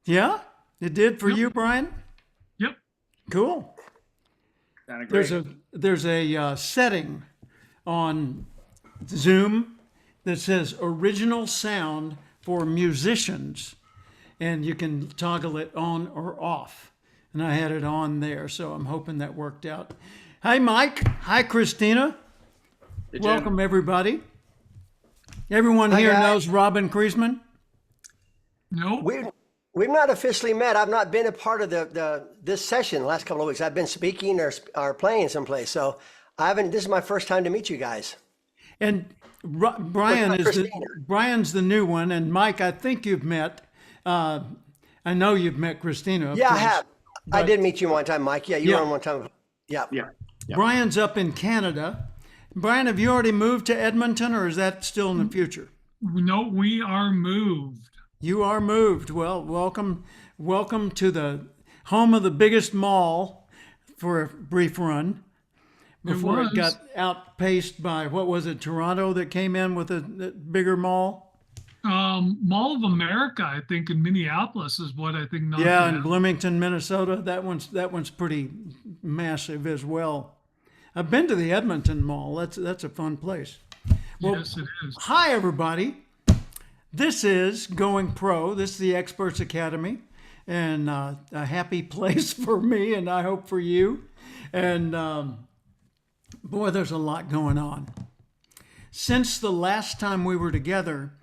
Yeah, it did for Yep. you, Brian. Yep. Cool. Sounded There's great. a setting on Zoom that says original sound for musicians, and you can toggle it on or off. And I had it on there, so I'm hoping that worked out. Hi, Mike. Hi, Christina. Hey, Jim. Welcome, everybody. Everyone Hi here guys. knows Robin Kriesman. Nope. We've not officially met. I've not been a part of this session the last couple of weeks. I've been speaking or playing someplace. So I haven't. This is my first time to meet you guys. And What's up, Christina? Brian's the new one, and Mike, I think you've met. I know you've met Christina. Of Yeah, I course, have. I but did meet you one time, Mike. Yeah, you yeah, were on one time. Yeah. Yeah. Yeah. Brian's up in Canada. Brian, have you already moved to Edmonton, or is that still in the future? No, we are moved. You are moved. Well, welcome to the home of the biggest mall for a brief run It before it was. got outpaced by what was it, Toronto that came in with a bigger mall? Mall of America, I think, in Minneapolis is what I think knocked Yeah, it in out. Bloomington, Minnesota. That one's pretty massive as well. I've been to the Edmonton Mall. That's a fun place. Well, Yes, it is. hi everybody. This is Going Pro. This is the Experts Academy, and a happy place for me, and I hope for you. And boy, there's a lot going on. Since the last time we were together,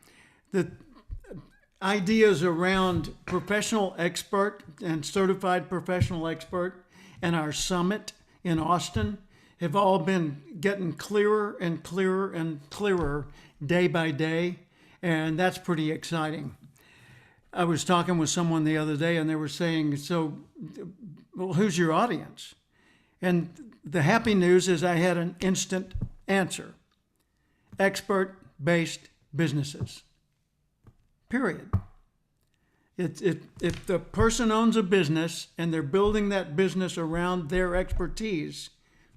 the ideas around professional expert and certified professional expert and our summit in Austin have all been getting clearer and clearer and clearer day by day. And that's pretty exciting. I was talking with someone the other day and they were saying, so, well, who's your audience? And the happy news is I had an instant answer: expert based businesses. Period. If the person owns a business and they're building that business around their expertise,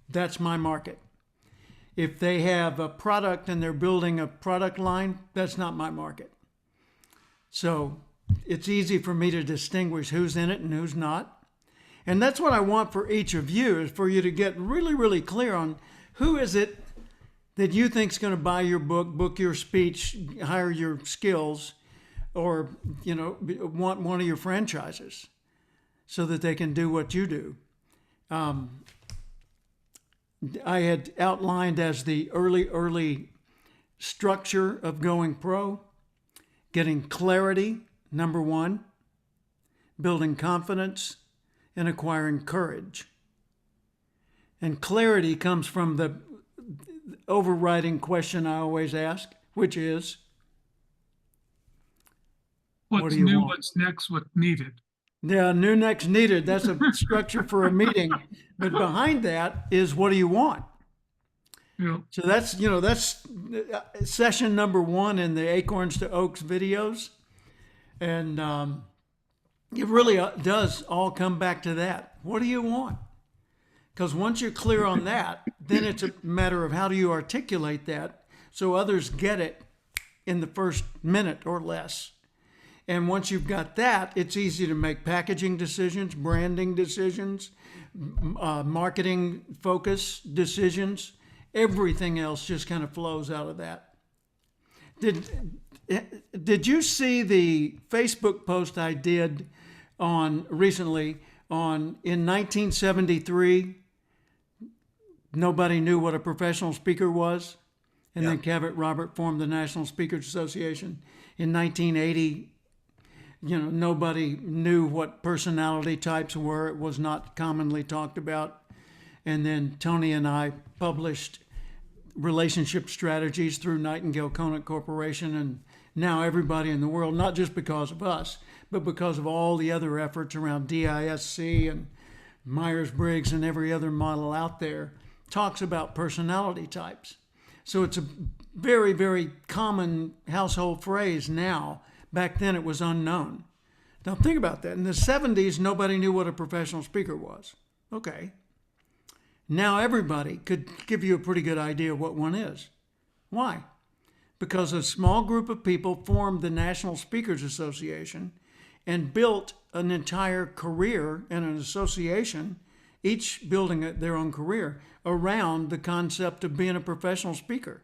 that's my market. If they have a product and they're building a product line, that's not my market. So it's easy for me to distinguish who's in it and who's not. And that's what I want for each of you, is for you to get really, really clear on who is it that you think is going to buy your book, book your speech, hire your skills, or want one of your franchises so that they can do what you do. I had outlined as the early structure of Going Pro, getting clarity, number one, building confidence, and acquiring courage. And clarity comes from the overriding question I always ask, which is, what What's do you new? want? What's next? What needed? Yeah, new next needed. That's a structure for a meeting. But behind that is, what do you want? You know, So that's session number one in the Acorns to Oaks videos. And it really does all come back to that. What do you want? Because once you're clear on that, then it's a matter of how do you articulate that so others get it in the first minute or less. And once you've got that, it's easy to make packaging decisions, branding decisions, marketing focus decisions. Everything else just kind of flows out of that. Did you see the Facebook post I did on recently on in 1973? Nobody knew what a professional speaker was, and then Cavett Robert formed the National Speakers Association. In 1980, nobody knew what personality types were. It was not commonly talked about. And then Tony and I published relationship strategies through Nightingale Conant Corporation. And now everybody in the world, not just because of us, but because of all the other efforts around DISC and Myers-Briggs and every other model out there, talks about personality types. So it's a very, very common household phrase now. Back then it was unknown. Now think about that. In the 70s, nobody knew what a professional speaker was. Okay. Now everybody could give you a pretty good idea what one is. Why? Because a small group of people formed the National Speakers Association and built an entire career and an association, each building their own career around the concept of being a professional speaker.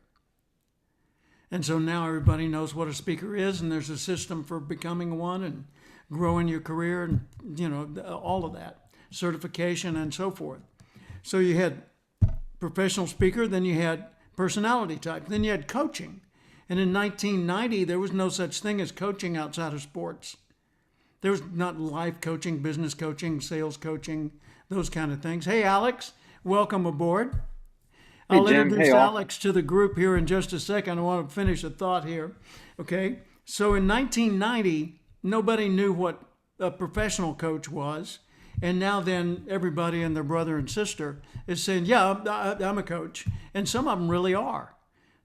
And so now everybody knows what a speaker is, and there's a system for becoming one and growing your career and, all of that, certification and so forth. So you had professional speaker, then you had personality type, then you had coaching. And in 1990, there was no such thing as coaching outside of sports. There was not life coaching, business coaching, sales coaching, those kind of things. Hey, Alex, welcome aboard. I'll Jim. introduce Hey, all. Alex to the group here in just a second. I want to finish a thought here. Okay. So in 1990, nobody knew what a professional coach was. And now then everybody and their brother and sister is saying, yeah, I'm a coach. And some of them really are.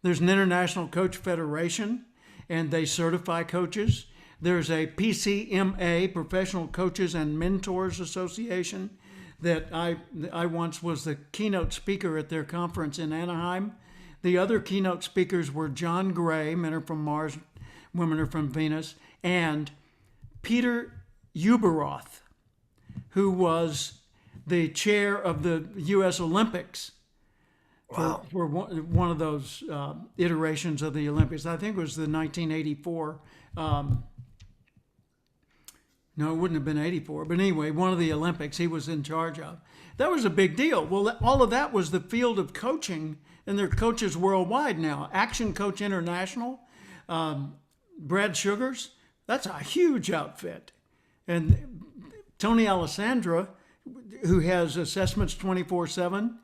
There's an International Coach Federation, and they certify coaches. There's a PCMA, Professional Coaches and Mentors Association, that I once was the keynote speaker at their conference in Anaheim. The other keynote speakers were John Gray, Men Are From Mars, Women Are From Venus, and Peter Ueberroth, who was the chair of the U.S. Olympics for one of those iterations of the Olympics. I think it was the 1984. No, it wouldn't have been 84. But anyway, one of the Olympics he was in charge of. That was a big deal. Well, all of that was the field of coaching, and there are coaches worldwide now. Action Coach International, Brad Sugars, that's a huge outfit. And Tony Alessandra, who has Assessments 24/7,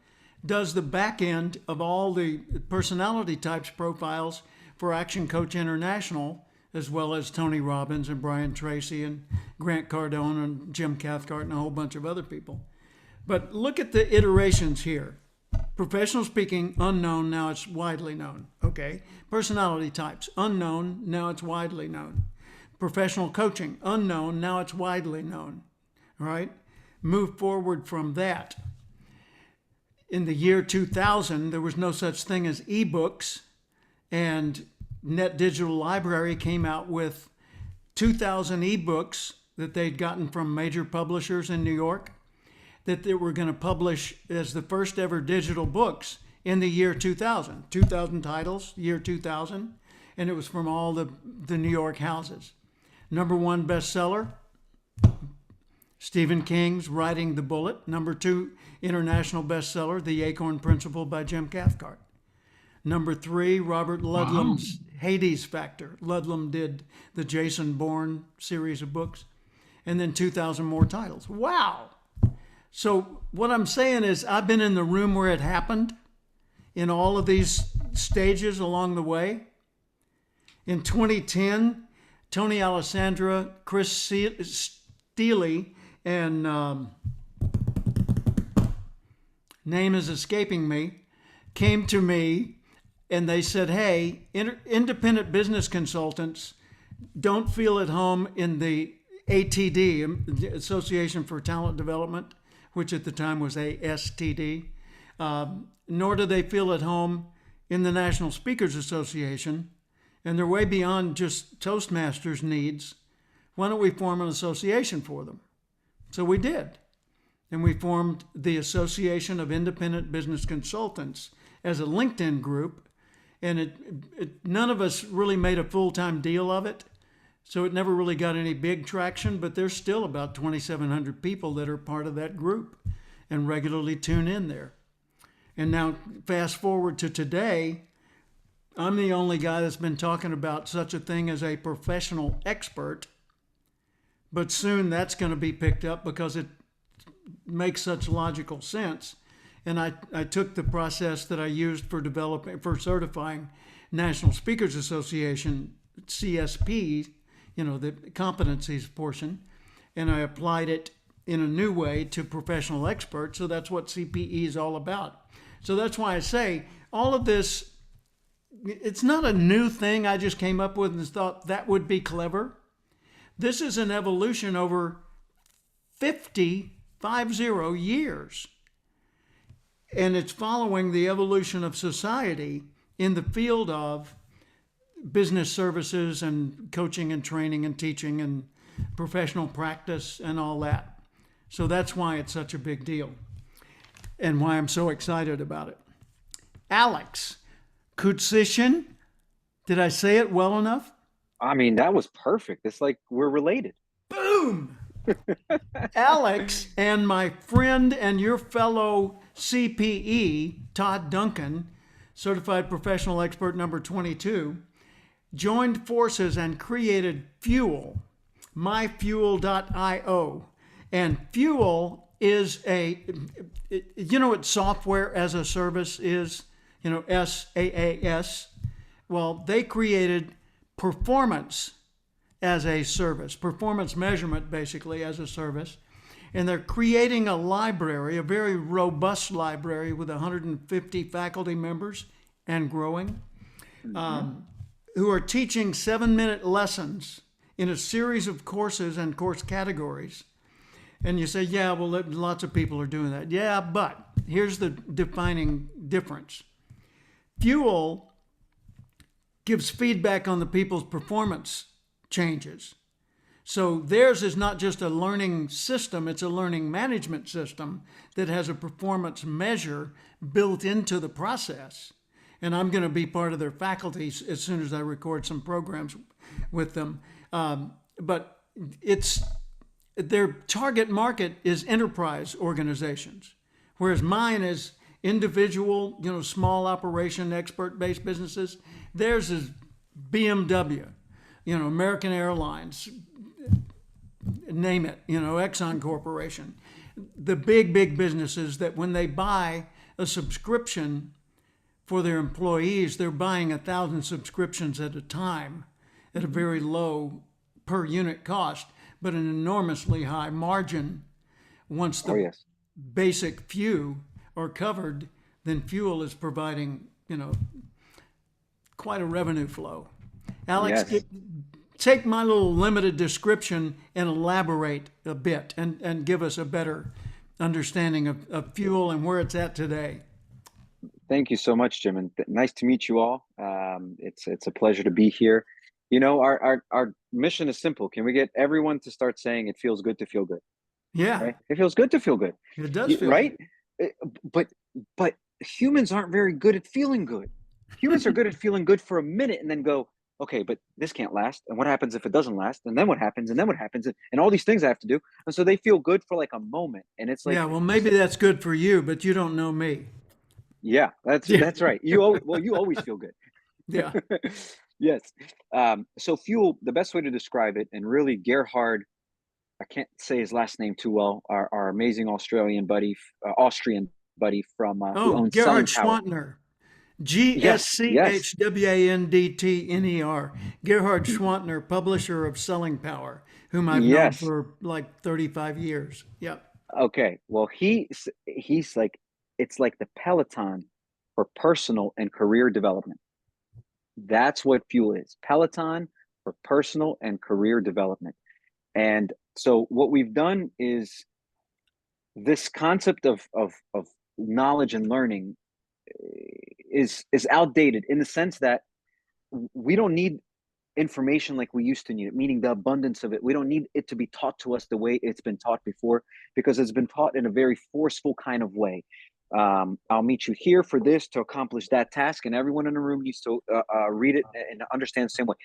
does the back end of all the personality types profiles for Action Coach International, as well as Tony Robbins and Brian Tracy and Grant Cardone and Jim Cathcart and a whole bunch of other people. But look at the iterations here. Professional speaking, unknown, now it's widely known. Okay. Personality types, unknown, now it's widely known. Professional coaching, unknown, now it's widely known. All right. Move forward from that. In the year 2000, there was no such thing as ebooks, and Net Digital Library came out with 2,000 ebooks that they'd gotten from major publishers in New York that they were going to publish as the first ever digital books in the year 2000. 2,000 titles, year 2000, and it was from all the New York houses. Number one bestseller, Stephen King's Riding the Bullet. Number two international bestseller, The Acorn Principle by Jim Cathcart. Number three, Robert Ludlum's Hades Factor. Ludlum did the Jason Bourne series of books. And then 2,000 more titles. Wow. So what I'm saying is I've been in the room where it happened in all of these stages along the way. In 2010, Tony Alessandra, Chris Steele, and name is escaping me, came to me and they said, hey, independent business consultants don't feel at home in the ATD, Association for Talent Development, which at the time was ASTD, nor do they feel at home in the National Speakers Association, and they're way beyond just Toastmasters needs. Why don't we form an association for them? So we did. And we formed the Association of Independent Business Consultants as a LinkedIn group. And none of us really made a full-time deal of it. So it never really got any big traction, but there's still about 2,700 people that are part of that group and regularly tune in there. And now fast forward to today, I'm the only guy that's been talking about such a thing as a professional expert, but soon that's going to be picked up because it makes such logical sense. And I took the process that I used for certifying National Speakers Association, CSP, the competencies portion, and I applied it in a new way to professional experts. So that's what CPE is all about. So that's why I say all of this, it's not a new thing I just came up with and thought that would be clever. This is an evolution over 50 years. And it's following the evolution of society in the field of business services and coaching and training and teaching and professional practice and all that. So that's why it's such a big deal and why I'm so excited about it. Alex, Kutsishin, did I say it well enough? I mean, that was perfect. It's like we're related. Boom! Alex and my friend and your fellow CPE, Todd Duncan, Certified Professional Expert number 22, joined forces and created Fuel, myfuel.io. And Fuel is what software as a service is, SaaS. Well, they created performance as a service, performance measurement basically as a service. And they're creating a library, a very robust library with 150 faculty members and growing, who are teaching 7-minute lessons in a series of courses and course categories. And you say, yeah, well, lots of people are doing that. Yeah, but here's the defining difference. Fuel gives feedback on the people's performance changes. So theirs is not just a learning system, it's a learning management system that has a performance measure built into the process. And I'm going to be part of their faculty as soon as I record some programs with them. But their target market is enterprise organizations, whereas mine is individual, small operation, expert-based businesses. Theirs is BMW, American Airlines, name it, Exxon Corporation. The big businesses that when they buy a subscription for their employees, they're buying 1,000 subscriptions at a time at a very low per unit cost, but an enormously high margin. Once the basic few are covered, then Fuel is providing, quite a revenue flow. Alex, take my little limited description and elaborate a bit and give us a better understanding of Fuel and where it's at today. Thank you so much, Jim, and nice to meet you all. It's a pleasure to be here. Our mission is simple. Can we get everyone to start saying it feels good to feel good? Yeah, right? It feels good to feel good. It does feel right. Good. But humans aren't very good at feeling good. Humans are good at feeling good for a minute and then go, okay, but this can't last. And what happens if it doesn't last? And then what happens? And then what happens? And all these things I have to do. And so they feel good for like a moment. And it's like, yeah, well, maybe that's good for you, but you don't know me. Yeah, that's right. You always feel good. Yeah. Yes. So Fuel, the best way to describe it, and really Gerhard, I can't say his last name too well, our amazing Austrian buddy from who owns Gerhard Selling Power. Schwantner. Gschwandtner. Gerhard Schwantner, publisher of Selling Power, whom I've known for like 35 years. Yep. Okay. Well, he's like, it's like the Peloton for personal and career development. That's what Fuel is. Peloton for personal and career development. And so what we've done is this concept of knowledge and learning is outdated in the sense that we don't need information like we used to need it, meaning the abundance of it. We don't need it to be taught to us the way it's been taught before, because it's been taught in a very forceful kind of way. I'll meet you here for this to accomplish that task, and everyone in the room needs to read it and understand the same way.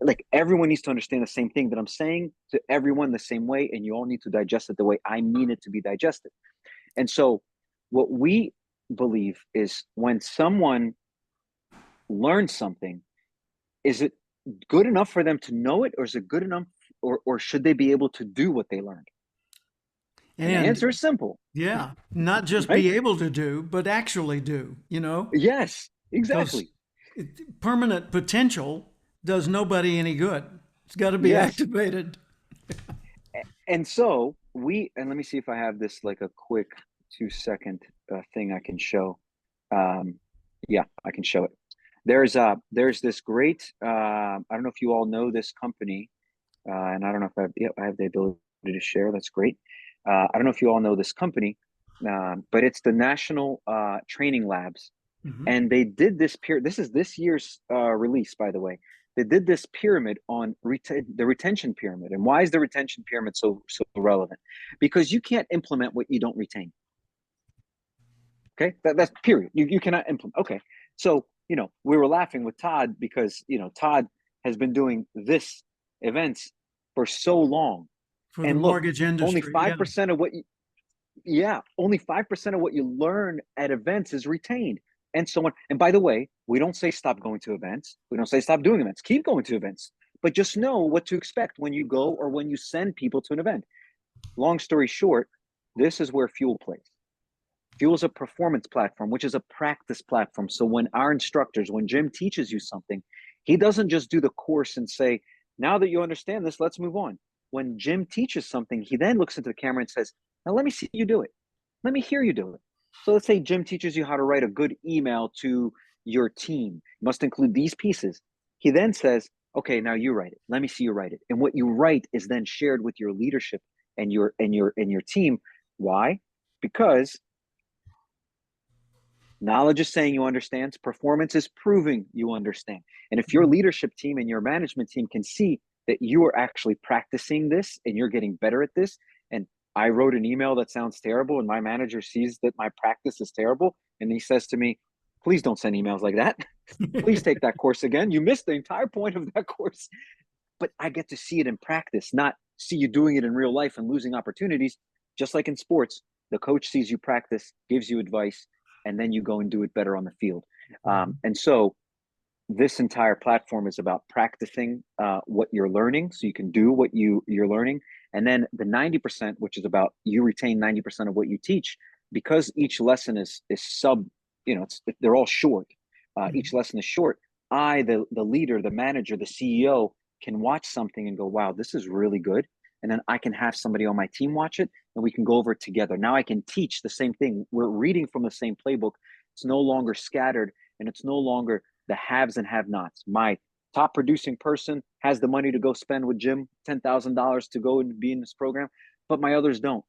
Like everyone needs to understand the same thing that I'm saying to everyone the same way, and you all need to digest it the way I mean it to be digested. And so what we believe is when someone learns something, is it good enough for them to know it, or is it good enough, or should they be able to do what they learned? And the answer is simple. Yeah, not just be able to do, but actually do, Yes, exactly. Permanent potential does nobody any good. It's got to be activated. And so let me see if I have this like a quick 2-second thing I can show. Yeah, I can show it. There's this great, I don't know if you all know this company, and I don't know if I have the ability to share. That's great. I don't know if you all know this company, but it's the National Training Labs. Mm-hmm. And they did this this is this year's release, by the way. They did this pyramid on the retention pyramid. And why is the retention pyramid so relevant? Because you can't implement what you don't retain. Okay, that's period. You cannot implement. Okay, so we were laughing with Todd because Todd has been doing this events for so long, For the and look, mortgage only industry. 5% of what only 5% of what you learn at events is retained. And so on. And by the way, we don't say stop going to events. We don't say stop doing events. Keep going to events. But just know what to expect when you go or when you send people to an event. Long story short, this is where Fuel plays. Fuel is a performance platform, which is a practice platform. So when our instructors, when Jim teaches you something, he doesn't just do the course and say, now that you understand this, let's move on. When Jim teaches something, he then looks into the camera and says, now let me see you do it. Let me hear you do it. So let's say Jim teaches you how to write a good email to your team. You must include these pieces. He then says, okay, now you write it. Let me see you write it. And what you write is then shared with your leadership and your team. Why? Because knowledge is saying you understand. Performance is proving you understand. And if your leadership team and your management team can see that you are actually practicing this and you're getting better at this, and I wrote an email that sounds terrible and my manager sees that my practice is terrible, and he says to me, please don't send emails like that. Please take that course again. You missed the entire point of that course. But I get to see it in practice, not see you doing it in real life and losing opportunities. Just like in sports, the coach sees you practice, gives you advice, and then you go and do it better on the field. And so this entire platform is about practicing what you're learning so you can do what you're learning. And then the 90%, which is about you retain 90% of what you teach, because each lesson is they're all short. Each lesson is short. The leader, the manager, the CEO can watch something and go, wow, this is really good. And then I can have somebody on my team watch it and we can go over it together. Now I can teach the same thing. We're reading from the same playbook. It's no longer scattered and it's no longer the haves and have-nots. My top producing person has the money to go spend with Jim $10,000 to go and be in this program, but my others don't.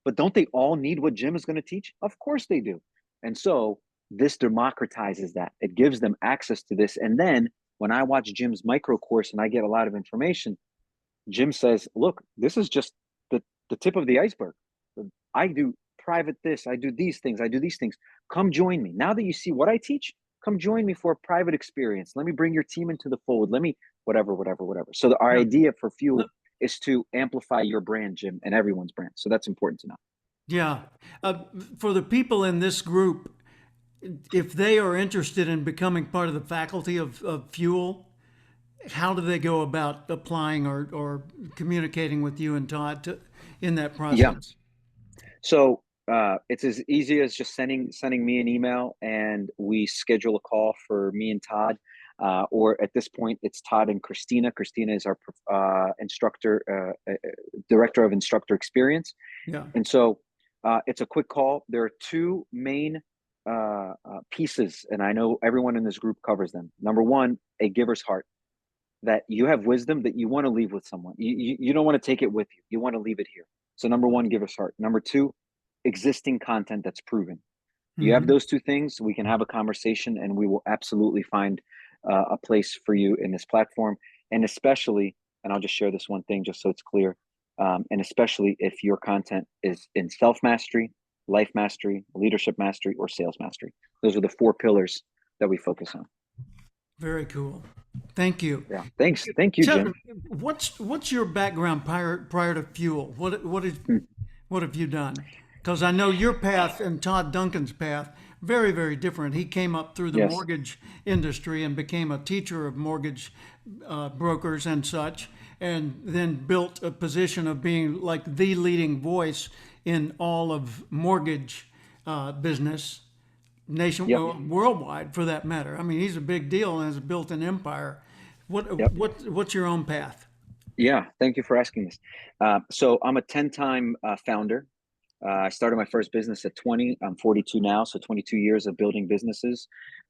But don't they all need what Jim is going to teach? Of course they do. And so this democratizes that. It gives them access to this. And then when I watch Jim's micro course and I get a lot of information, Jim says, look, this is just the tip of the iceberg. I do private this, I do these things, I do these things. Come join me. Now that you see what I teach, come join me for a private experience. Let me bring your team into the fold. Let me whatever. So our idea for Fuel is to amplify your brand, Jim, and everyone's brand. So that's important to know. Yeah. For the people in this group, if they are interested in becoming part of the faculty of Fuel, how do they go about applying or communicating with you and Todd in that process? Yeah. So it's as easy as just sending me an email and we schedule a call for me and Todd. Or at this point, it's Todd and Christina. Christina is our instructor, director of instructor experience. Yeah. And so it's a quick call. There are two main pieces, and I know everyone in this group covers them. Number one, a giver's heart. That you have wisdom that you want to leave with someone. You don't want to take it with you. You want to leave it here. So number one, giver's heart. Number two, existing content that's proven. You have those two things, we can have a conversation and we will absolutely find a place for you in this platform. And especially, and I'll just share this one thing just so it's clear, and especially if your content is in self-mastery, life mastery, leadership mastery, or sales mastery. Those are the 4 pillars that we focus on. Very cool. Thank you. Yeah. Thanks. Thank you, Jim. What's your background prior to Fuel? What have you done? Because I know your path and Todd Duncan's path very, very different. He came up through the mortgage industry and became a teacher of mortgage brokers and such, and then built a position of being like the leading voice in all of mortgage business. Worldwide, for that matter. I mean, he's a big deal and has built an empire. What's your own path? Yeah, thank you for asking this. So I'm a 10-time founder. I started my first business at 20. I'm 42 now, so 22 years of building businesses,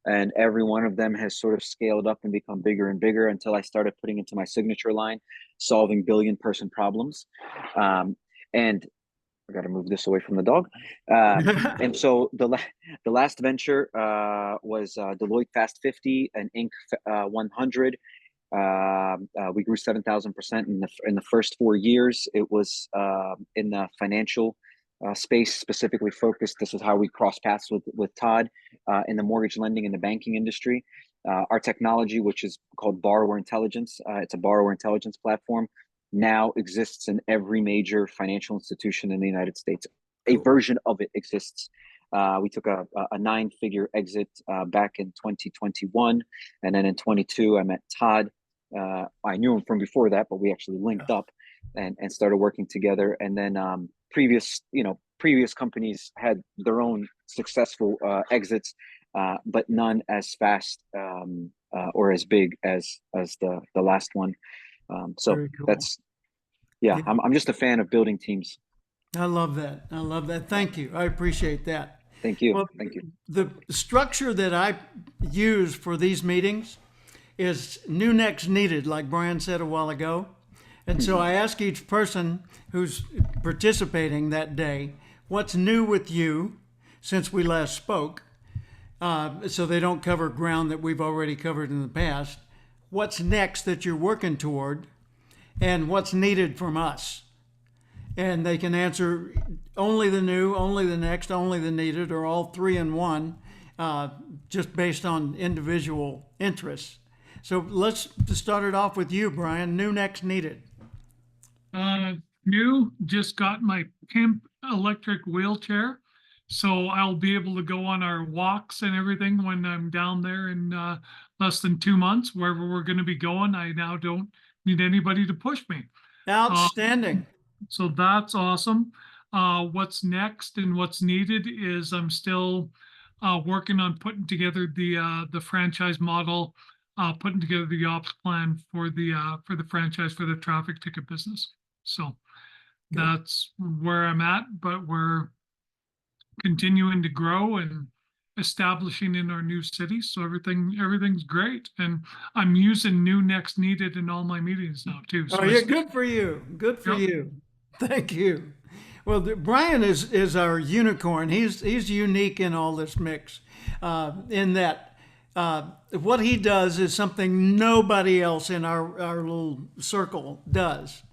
and every one of them has sort of scaled up and become bigger and bigger until I started putting into my signature line, solving billion-person problems. And I got to move this away from the dog. And so the last venture was Deloitte Fast 50 and Inc. 100. We grew 7,000% in the first 4 years. It was in the financial space, specifically focused. This is how we crossed paths with Todd in the mortgage lending and the banking industry. Our technology, which is called Borrower Intelligence, it's a borrower intelligence platform, now exists in every major financial institution in the United States. A version of it exists. We took a 9-figure exit back in 2021, and then in 22, I met Todd. I knew him from before that, but we actually linked up and started working together. And then previous companies had their own successful exits, but none as fast or as big as the last one. So Very cool. yeah. I'm just a fan of building teams. I love that. I love that. Thank you. I appreciate that. Thank you. Well, Thank you. the structure that I use for these meetings is new next needed, like Brian said a while ago. And so I ask each person who's participating that day, what's new with you since we last spoke? So they don't cover ground that we've already covered in the past. What's next that you're working toward? And what's needed from us? And they can answer only the new, only the next, only the needed, or all three in one, just based on individual interests. So let's start it off with you, Brian. New, next, needed. New, just got my pimp electric wheelchair, so I'll be able to go on our walks and everything when I'm down there in less than 2 months, wherever we're going to be going. I now don't need anybody to push me. Outstanding. So that's awesome. What's next and what's needed is I'm still working on putting together the franchise model, putting together the ops plan for the franchise for the traffic ticket business. So that's where I'm at, but we're continuing to grow and establishing in our new city. So everything's great. And I'm using new next needed in all my meetings now too. So Oh, yeah, good for you. Good for you. Thank you. Well, Brian is our unicorn. He's unique in all this mix, in that what he does is something nobody else in our little circle does.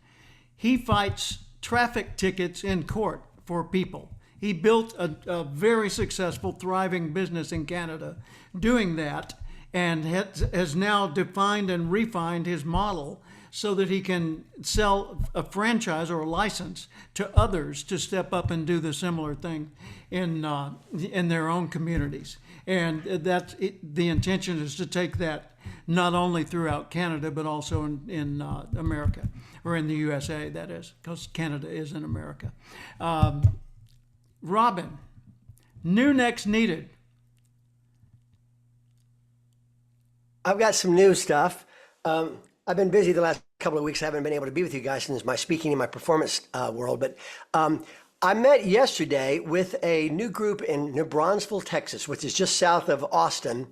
He fights traffic tickets in court for people. He built a very successful, thriving business in Canada doing that, and has now defined and refined his model so that he can sell a franchise or a license to others to step up and do the similar thing in their own communities. And the intention is to take that not only throughout Canada, but also in America, or in the USA, that is, because Canada is in America. Robin, new next needed. I've got some new stuff. I've been busy the last couple of weeks. I haven't been able to be with you guys since my speaking in my performance world. But I met yesterday with a new group in New Braunfels, Texas, which is just south of Austin,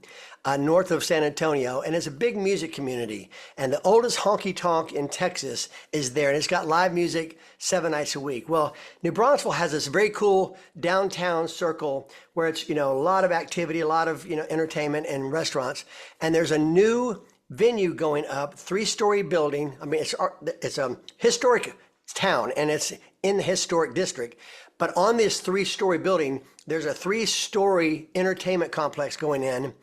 north of San Antonio. And it's a big music community. And the oldest honky tonk in Texas is there. And it's got live music 7 nights a week. Well, New Braunfels has this very cool downtown circle where it's, a lot of activity, a lot of, entertainment and restaurants. And there's a new venue going up, 3-story building. I mean, it's a historic town and it's in the historic district. But on this 3-story building, there's a 3-story entertainment complex going in.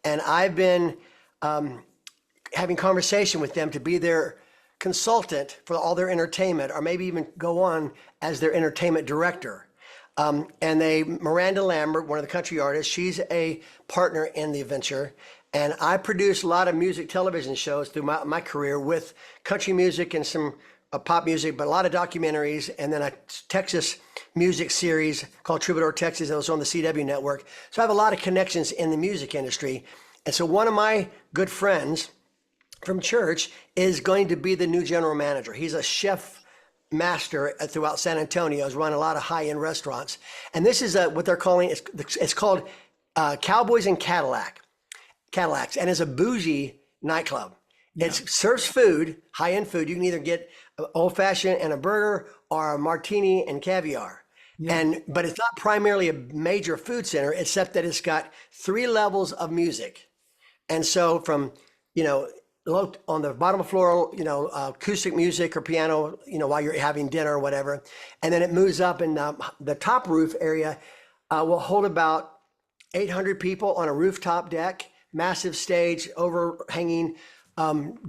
And I've been having conversation with them to be their consultant for all their entertainment, or maybe even go on as their entertainment director. And Miranda Lambert, one of the country artists, she's a partner in the venture. And I produce a lot of music television shows through my career with country music and some pop music, but a lot of documentaries, and then a Texas music series called Troubadour Texas that was on the CW network. So I have a lot of connections in the music industry. And so one of my good friends from church is going to be the new general manager. He's a chef master throughout San Antonio, has run a lot of high-end restaurants. And this is what they're calling, it's called Cowboys and Cadillacs, and it's a bougie nightclub. Yeah. It serves food, high-end food. You can either get old-fashioned and a burger, or a martini and caviar. Yeah. But it's not primarily a major food center, except that it's got 3 levels of music. And so from, on the bottom floor, acoustic music or piano, while you're having dinner or whatever. And then it moves up, and the top roof area will hold about 800 people on a rooftop deck, massive stage, overhanging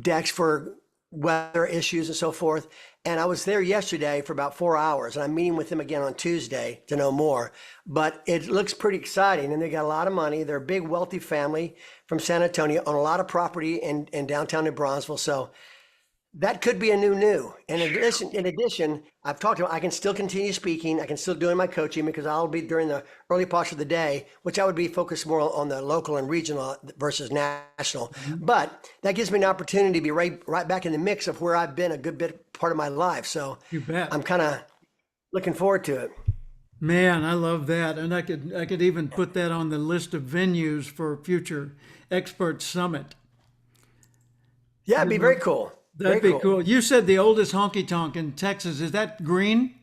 decks for weather issues and so forth. And I was there yesterday for about 4 hours, and I'm meeting with them again on Tuesday to know more. But it looks pretty exciting, and they got a lot of money. They're a big, wealthy family from San Antonio, on a lot of property in downtown New Braunfels. So that could be a new. And in addition, I've talked to them. I can still continue speaking. I can still doing my coaching, because I'll be during the early parts of the day, which I would be focused more on the local and regional versus national. But that gives me an opportunity to be right back in the mix of where I've been a good bit part of my life. So You bet. I'm kind of looking forward to it. Man, I love that. And I could even put that on the list of venues for future expert summit. Yeah, it'd be very cool. That'd Very be cool. You said the oldest honky tonk in Texas. Is that Green?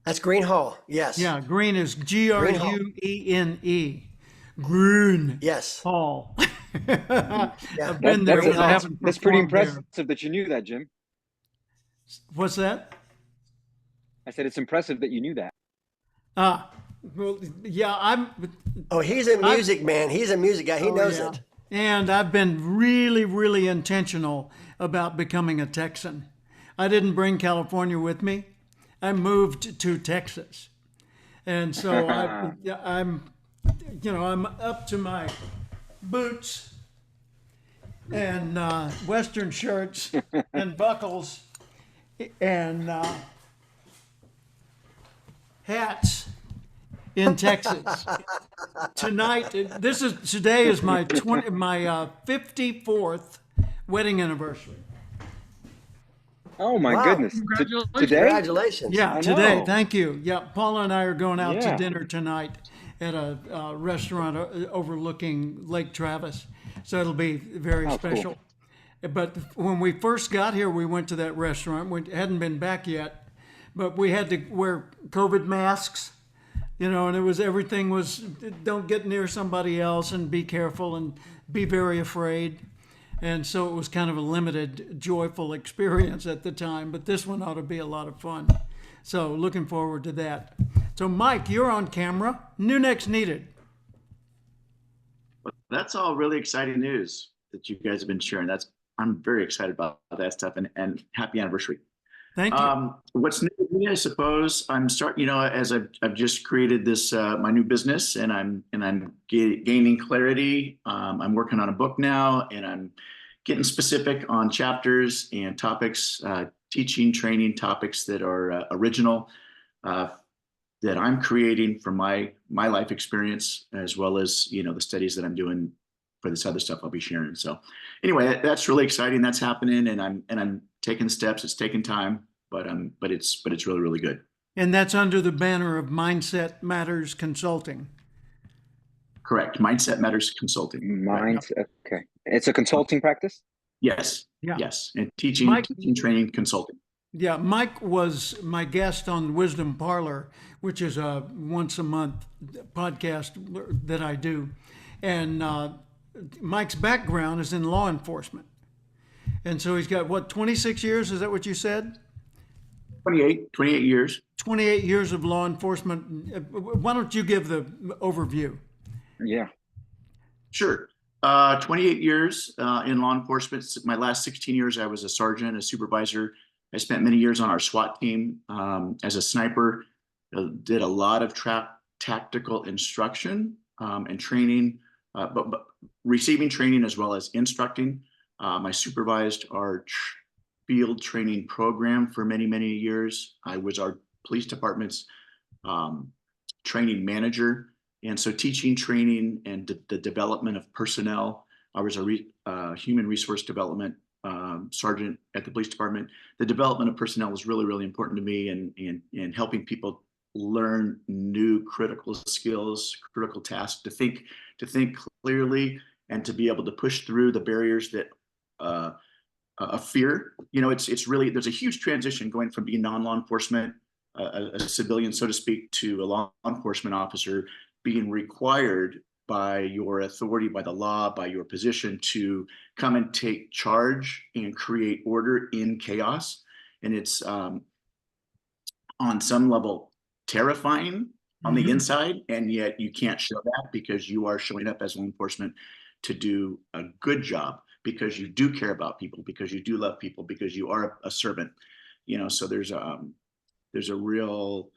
That's Green Hall. Yes. Yeah, Green is Gruene. Green Yes. Hall. Yeah. I've been there, but I haven't That's pretty performed there. impressive that you knew that, Jim. What's that? I said it's impressive that you knew that. Well, yeah, Oh, he's a music man. He's a music guy. He knows yeah. it. And I've been really, really intentional about becoming a Texan. I didn't bring California with me. I moved to Texas. And so I'm up to my boots and Western shirts and buckles and hats in Texas. Today is my 54th wedding anniversary. Oh my Wow. goodness! Congratulations. Today? Congratulations. Yeah, I today. know. Thank you. Yeah, Paula and I are going out to Yeah. dinner tonight at a restaurant overlooking Lake Travis. So it'll be very Oh, special. But when we first got here, we went to that restaurant. We hadn't been back yet, but we had to wear COVID masks, and everything was don't get near somebody else and be careful and be very afraid. And so it was kind of a limited, joyful experience at the time, but this one ought to be a lot of fun. So looking forward to that. So Mike, you're on camera. New Next Needed. That's all really exciting news that you guys have been sharing. I'm very excited about that stuff, and happy anniversary. Thank you. What's new with me, I suppose, I'm starting, as I've just created this, my new business, and I'm gaining clarity. I'm working on a book now, and I'm getting specific on chapters and topics, teaching, training topics that are original, that I'm creating from my life experience, as well as, the studies that I'm doing for this other stuff I'll be sharing. So anyway, that's really exciting. That's happening, and I'm taking steps. It's taking time, but it's really, really good. And that's under the banner of Mindset Matters Consulting. Correct. Mindset Matters Consulting. Mindset. Okay. It's a consulting practice? Yes. Yeah. Yes. And teaching, Mike- training, consulting. Yeah, Mike was my guest on Wisdom Parlor, which is a once a month podcast that I do. And Mike's background is in law enforcement. And so he's got, 26 years? Is that what you said? 28 years. 28 years of law enforcement. Why don't you give the overview? Yeah. Sure. 28 years in law enforcement. My last 16 years, I was a sergeant, a supervisor. I spent many years on our SWAT team as a sniper. Did a lot of tactical instruction and training, but receiving training as well as instructing. I supervised our field training program for many, many years. I was our police department's training manager. And so teaching, training, and the development of personnel. I was a human resource development sergeant at the police department. The development of personnel was really, really important to me, and helping people learn new critical skills, critical tasks, to think clearly, and to be able to push through the barriers that of fear. It's really, there's a huge transition going from being non-law enforcement, a civilian, so to speak, to a law enforcement officer, being required by your authority, by the law, by your position to come and take charge and create order in chaos. And it's on some level terrifying on the inside, and yet you can't show that because you are showing up as law enforcement to do a good job, because you do care about people, because you do love people, because you are a servant. So there's a real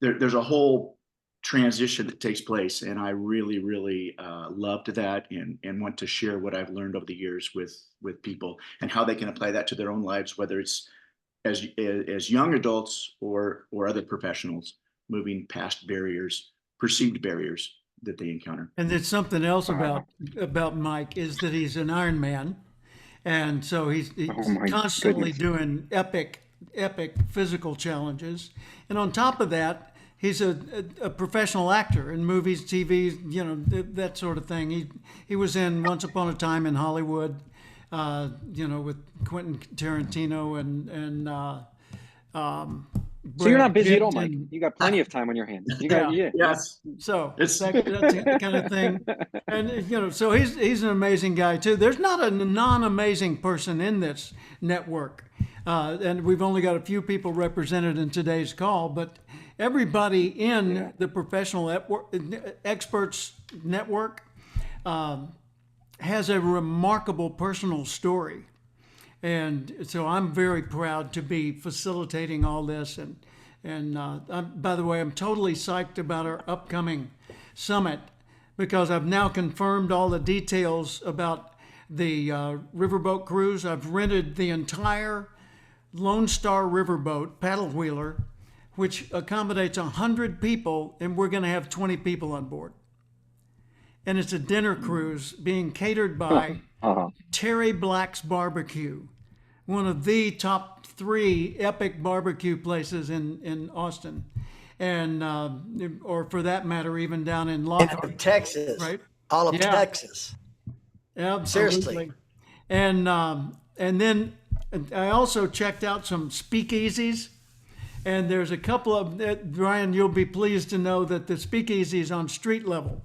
there's a whole transition that takes place, and I really, really loved that, and want to share what I've learned over the years with people and how they can apply that to their own lives, whether it's as young adults or other professionals moving past barriers, perceived barriers that they encounter. And there's something else about Mike is that he's an Iron Man, and so he's Oh my constantly goodness. doing epic physical challenges. And on top of that, he's a professional actor in movies, TV, that sort of thing. He was in Once Upon a Time in Hollywood, with Quentin Tarantino and So you're not busy Brad at all, Pitt Mike. and- You got plenty of time on your hands. You got Yeah. Yes. So It's- that's the kind of thing, and so he's an amazing guy too. There's not a non-amazing person in this network, and we've only got a few people represented in today's call, but everybody in the professional experts network has a remarkable personal story, and so I'm very proud to be facilitating all this. And by the way, I'm totally psyched about our upcoming summit, because I've now confirmed all the details about the riverboat cruise. I've rented the entire Lone Star riverboat, paddle wheeler, which accommodates 100 people, and we're going to have 20 people on board. And it's a dinner cruise being catered by Terry Black's Barbecue, one of the top 3 epic barbecue places in Austin, and or for that matter, even down in Lockhart, Texas, right? all of Yeah. Texas. Absolutely. Seriously. And then I also checked out some speakeasies, and there's a couple of Brian. You'll be pleased to know that the speakeasy is on street level,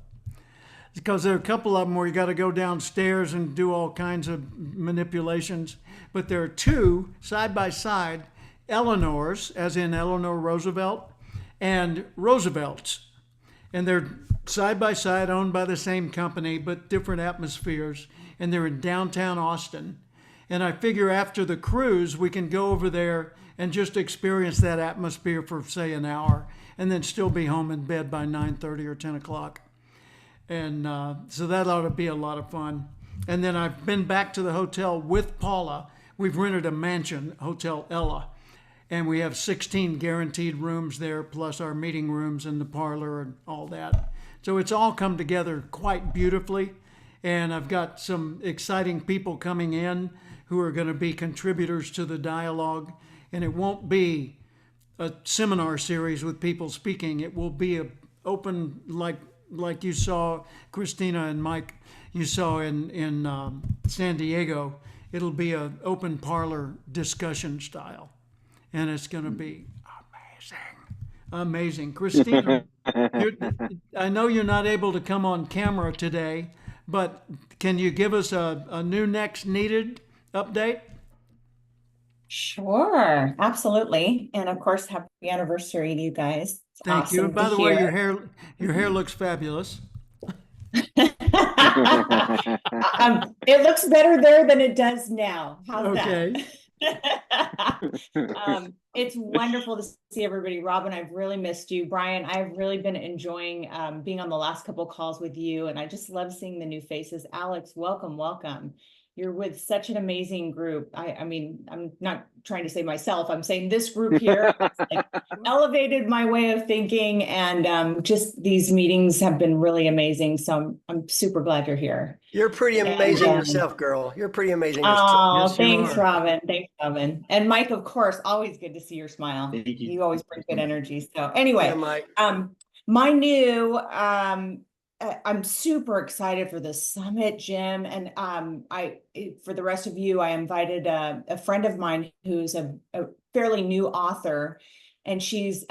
because there are a couple of them where you got to go downstairs and do all kinds of manipulations. But there are 2 side by side, Eleanor's, as in Eleanor Roosevelt, and Roosevelt's. And they're side by side, owned by the same company, but different atmospheres. And they're in downtown Austin. And I figure after the cruise, we can go over there and just experience that atmosphere for, say, an hour, and then still be home in bed by 9:30 or 10 o'clock. And so that ought to be a lot of fun. And then I've been back to the hotel with Paula. We've rented a mansion, Hotel Ella, and we have 16 guaranteed rooms there, plus our meeting rooms and the parlor and all that. So it's all come together quite beautifully. And I've got some exciting people coming in who are going to be contributors to the dialogue. And it won't be a seminar series with people speaking. It will be a open, like you saw Christina and Mike, you saw in San Diego. It'll be an open parlor discussion style, and it's going to be amazing. Christina, I know you're not able to come on camera today, but can you give us a new next needed update? Sure, absolutely. And of course, happy anniversary to you guys. It's Thank you. awesome And by to the way, hear. your hair looks fabulous. It looks better there than it does now. How's Okay. that? It's wonderful to see everybody. Robin, I've really missed you. Brian, I've really been enjoying being on the last couple calls with you, and I just love seeing the new faces. Alex, welcome, welcome. You're with such an amazing group. I mean, I'm not trying to say myself, I'm saying this group here like, elevated my way of thinking, and just these meetings have been really amazing. So I'm super glad you're here. You're pretty amazing And, yourself, girl. You're pretty amazing yourself. Oh, Yes, you thanks, are. Robin. Thanks, Robin. And Mike, of course, always good to see your smile. Thank you. You always bring good energy. So anyway, Yeah, Mike. my new, I'm super excited for the summit, Jim. And for the rest of you, I invited a friend of mine who's a fairly new author, And she's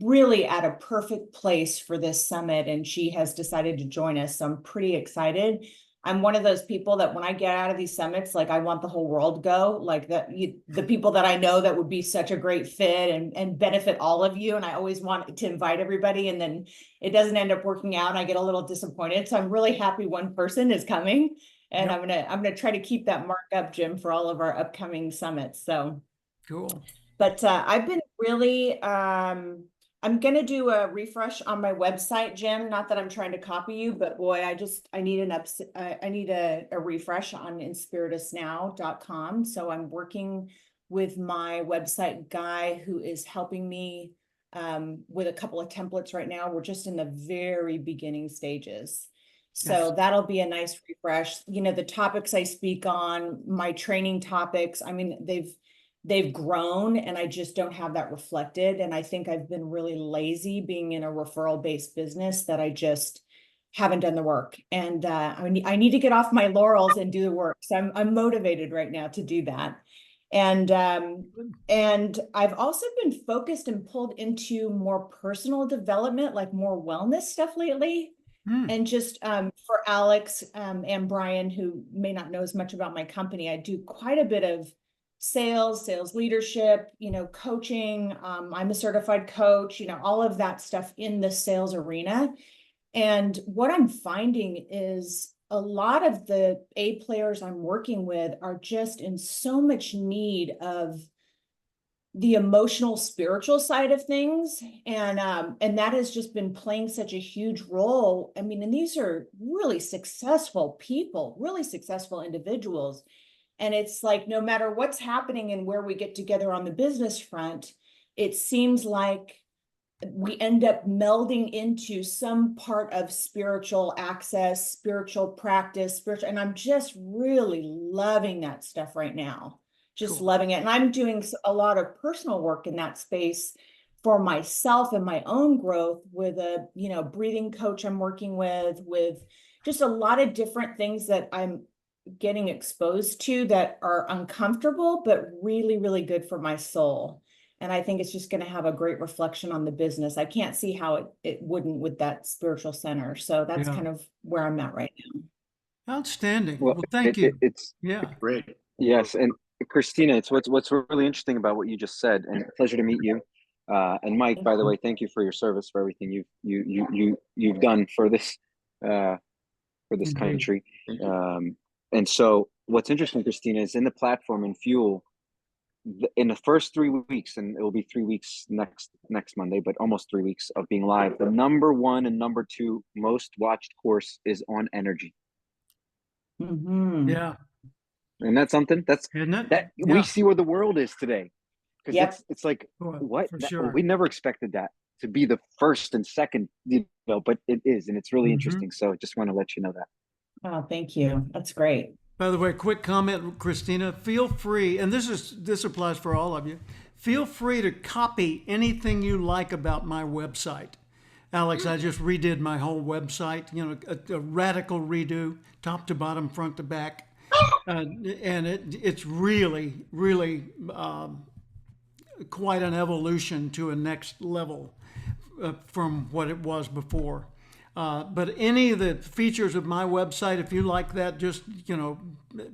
really at a perfect place for this summit, and she has decided to join us. So I'm pretty excited. I'm one of those people that when I get out of these summits, like I want the whole world to go, like the people that I know that would be such a great fit and benefit all of you. And I always want to invite everybody, and then it doesn't end up working out and I get a little disappointed. So I'm really happy one person is coming, and Yep. I'm gonna try to keep that mark up, Jim, for all of our upcoming summits. So Cool. but I've been really, I'm gonna do a refresh on my website, Jim. Not that I'm trying to copy you, but boy, I need I need a refresh on inspiritusnow.com. So I'm working with my website guy who is helping me with a couple of templates right now. We're just in the very beginning stages. So Yes. that'll be a nice refresh. You know, the topics I speak on, my training topics, I mean, they've grown, and I just don't have that reflected. And I think I've been really lazy being in a referral based business, that I just haven't done the work. And I need to get off my laurels and do the work. So I'm motivated right now to do that. And I've also been focused and pulled into more personal development, like more wellness stuff lately. Hmm. And just for Alex and Brian, who may not know as much about my company, I do quite a bit of sales leadership, you know, coaching. I'm a certified coach, you know, all of that stuff in the sales arena. And what I'm finding is a lot of the A players I'm working with are just in so much need of the emotional, spiritual side of things. And that has just been playing such a huge role. I mean, and these are really successful people, really successful individuals. And it's like, no matter what's happening and where we get together on the business front, it seems like we end up melding into some part of spiritual access, spiritual practice, spiritual, and I'm just really loving that stuff right now. Just Cool. loving it. And I'm doing a lot of personal work in that space for myself and my own growth with a, you know, breathing coach I'm working with just a lot of different things that I'm getting exposed to that are uncomfortable, but really, really good for my soul. And I think it's just going to have a great reflection on the business. I can't see how it wouldn't with that spiritual center. So that's Yeah. kind of where I'm at right now. Outstanding. Well, Well, thank you. Yeah. Great. yes, and Christina, it's what's really interesting about what you just said, and pleasure to meet you. And Mike, by the way, thank you for your service, for everything you've done for this Indeed. country. Thank you. And so, what's interesting, Christina, is in the platform and Fuel. In the first 3 weeks, and it will be 3 weeks next Monday, but almost 3 weeks of being live, the number one and number two most watched course is on energy. Mm-hmm. Yeah. And that's something Isn't it? that Yeah. we see where the world is today. Because Yep. it's like, Well, what? for sure. We never expected that to be the first and second, but it is, and it's really Mhm. interesting. So just want to let you know that. Oh, thank you. That's great. By the way, quick comment, Christina. Feel free, and this applies for all of you. Feel free to copy anything you like about my website. Alex, I just redid my whole website. You know, a radical redo, top to bottom, front to back, and it's really, really quite an evolution to a next level from what it was before. But any of the features of my website, if you like that, just, you know,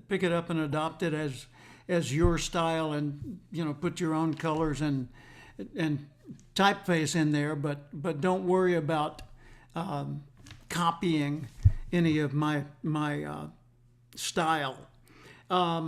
pick it up and adopt it as your style, and, you know, put your own colors and typeface in there. But don't worry about copying any of my style. I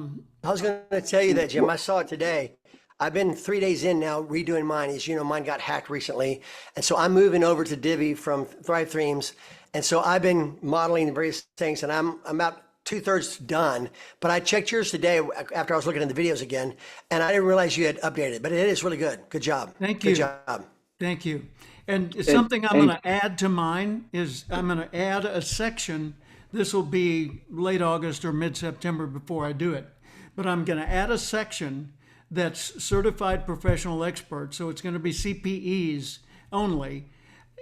was going to tell you that, Jim. I saw it today. I've been 3 days in now redoing mine. As you know, mine got hacked recently. And so I'm moving over to Divi from Thrive Themes. And so I've been modeling various things, and I'm about 2/3 done. But I checked yours today after I was looking at the videos again, and I didn't realize you had updated, but it is really good. Good job. Thank you. Good job. Thank you. And something I'm going to add to mine is I'm going to add a section. This will be late August or mid-September before I do it. But I'm going to add a section that's certified professional expert. So it's going to be CPEs only.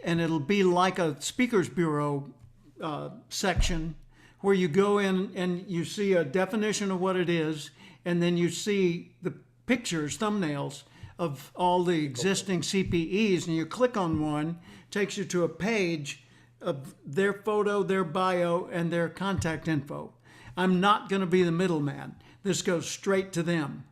And it'll be like a speakers bureau section where you go in and you see a definition of what it is. And then you see the pictures, thumbnails of all the existing CPEs, and you click on one, takes you to a page of their photo, their bio, and their contact info. I'm not going to be the middleman. This goes straight to them.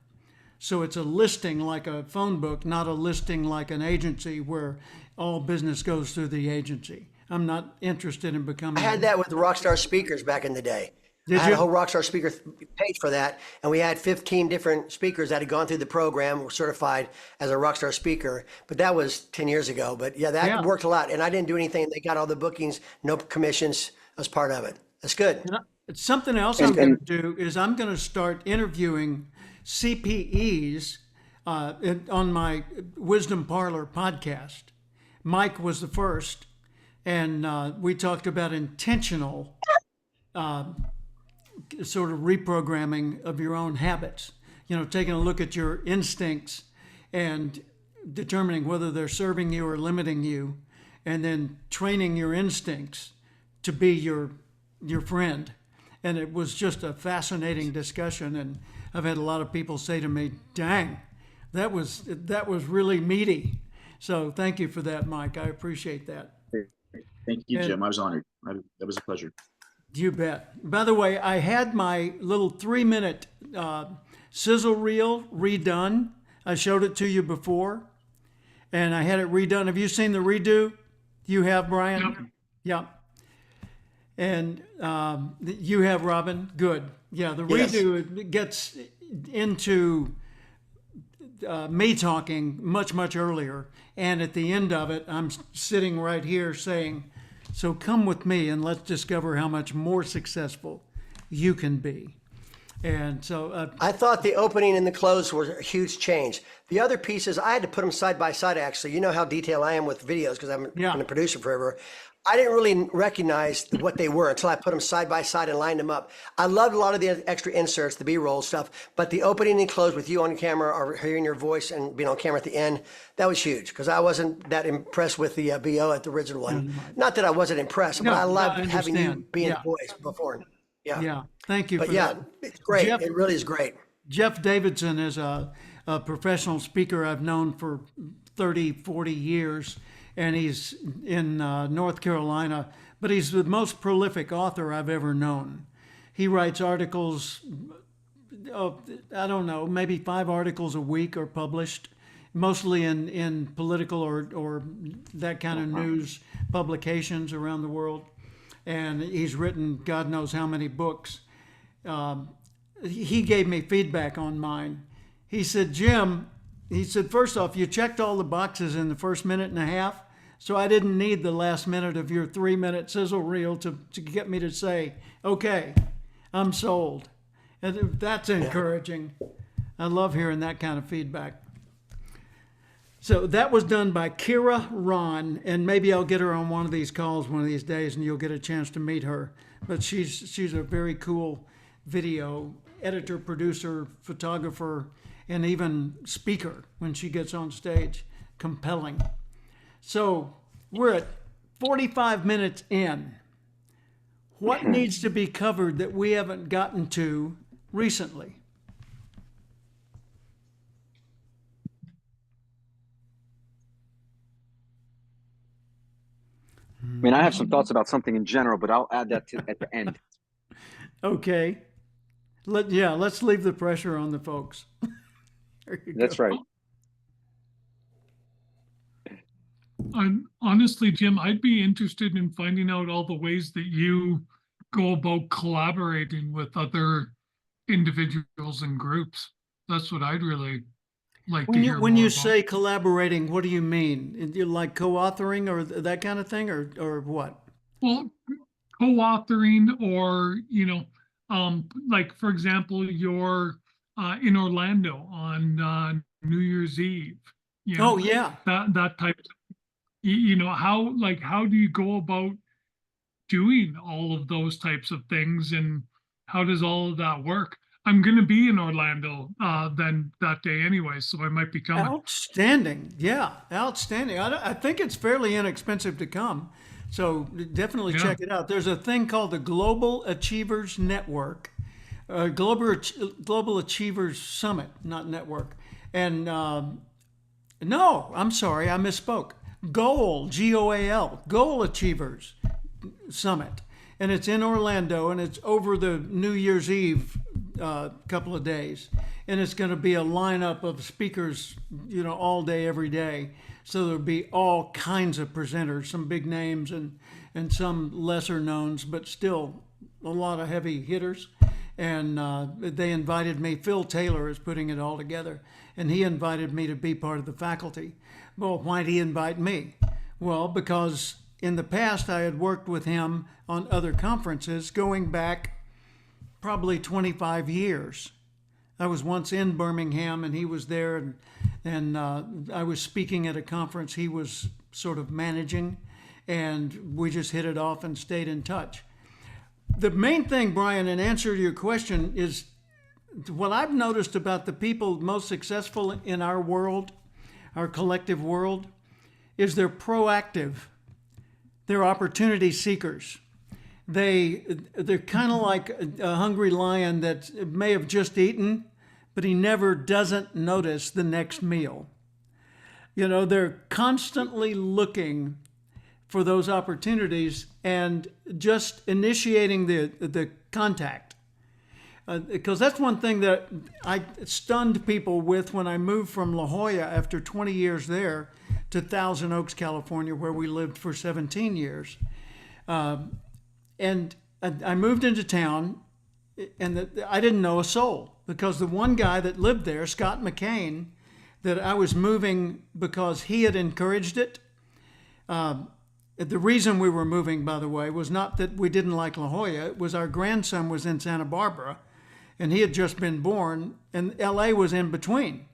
So it's a listing like a phone book, not a listing like an agency where all business goes through the agency. I'm not interested in becoming. I had that with Rockstar Speakers back in the day. Did I had you? a whole Rockstar Speaker page for that, and we had 15 different speakers that had gone through the program, were certified as a Rockstar Speaker. But that was 10 years ago. But yeah, that Yeah. worked a lot, and I didn't do anything. They got all the bookings, no commissions. I was part of it. That's good. It's something else I'm going to do is I'm going to start interviewing CPEs on my Wisdom Parlor podcast. Mike was the first, and we talked about intentional sort of reprogramming of your own habits. You know, taking a look at your instincts and determining whether they're serving you or limiting you, and then training your instincts to be your friend. And it was just a fascinating discussion, and I've had a lot of people say to me, "Dang, that was really meaty." So thank you for that, Mike. I appreciate that. Thank you, And- Jim. I was honored. That was a pleasure. You bet. By the way, I had my little 3-minute sizzle reel redone. I showed it to you before, and I had it redone. Have you seen the redo? You have, Brian? Yep. Yeah. And you have, Robin? Good. Yeah, the Yes. redo gets into me talking much, much earlier. And at the end of it, I'm sitting right here saying, so come with me and let's discover how much more successful you can be. And so, I thought the opening and the close were a huge change. The other pieces, I had to put them side by side, actually. You know how detailed I am with videos because I've Yeah. been a producer forever. I didn't really recognize what they were until I put them side by side and lined them up. I loved a lot of the extra inserts, the B-roll stuff, but the opening and close with you on camera or hearing your voice and being on camera at the end, that was huge because I wasn't that impressed with the VO at the original one. Not that I wasn't impressed, but No, I loved I having you understand. being Yeah. the voice before. Yeah. yeah, thank you But for yeah, that. it's great. Jeff- It really is great. Jeff Davidson is a professional speaker I've known for 30, 40 years, and he's in North Carolina, but he's the most prolific author I've ever known. He writes articles, I don't know, maybe 5 articles a week are published, mostly in political or that kind of news publications around the world. And he's written God knows how many books. He gave me feedback on mine. He said, Jim, he said, first off, you checked all the boxes in the first minute and a half, so I didn't need the last minute of your 3-minute sizzle reel to get me to say, okay, I'm sold. And that's encouraging. I love hearing that kind of feedback. So that was done by Kira Ron, and maybe I'll get her on one of these calls one of these days and you'll get a chance to meet her. But she's a very cool video editor, producer, photographer, and even speaker when she gets on stage. Compelling. So we're at 45 minutes in. What needs to be covered that we haven't gotten to recently? I mean, I have some thoughts about something in general, but I'll add that at the end. Okay. Let's leave the pressure on the folks. There you That's go. right. Honestly, Jim, I'd be interested in finding out all the ways that you go about collaborating with other individuals and groups. That's what I'd really like to hear When more you about. say collaborating, what do you mean? You like co-authoring or that kind of thing, or what? Well, co-authoring or, like, for example, you're in Orlando on New Year's Eve. Oh yeah. That type of, how do you go about doing all of those types of things, and how does all of that work? I'm going to be in Orlando then that day anyway, so I might be coming. Outstanding. Yeah, outstanding. I think it's fairly inexpensive to come. So definitely Yeah. check it out. There's a thing called the Global Achievers Network, Global Achievers Summit, not network. And No, I'm sorry, I misspoke. Goal, Goal, Goal Achievers Summit. And it's in Orlando, and it's over the New Year's Eve couple of days. And it's going to be a lineup of speakers, all day, every day. So there'll be all kinds of presenters, some big names and some lesser knowns, but still a lot of heavy hitters. And they invited me. Phil Taylor is putting it all together, and he invited me to be part of the faculty. Well, why'd he invite me? Well, because in the past I had worked with him on other conferences going back probably 25 years. I was once in Birmingham, and he was there, and I was speaking at a conference he was sort of managing, and we just hit it off and stayed in touch. The main thing, Brian, in answer to your question, is what I've noticed about the people most successful in our world, our collective world, is they're proactive. They're opportunity seekers. They're kind of like a hungry lion that may have just eaten, but he never doesn't notice the next meal. They're constantly looking for those opportunities and just initiating the contact. Because that's one thing that I stunned people with when I moved from La Jolla after 20 years there to Thousand Oaks, California, where we lived for 17 years. And I moved into town, and I didn't know a soul, because the one guy that lived there, Scott McCain, that I was moving because he had encouraged it. The reason we were moving, by the way, was not that we didn't like La Jolla. It was our grandson was in Santa Barbara, and he had just been born, and LA was in between.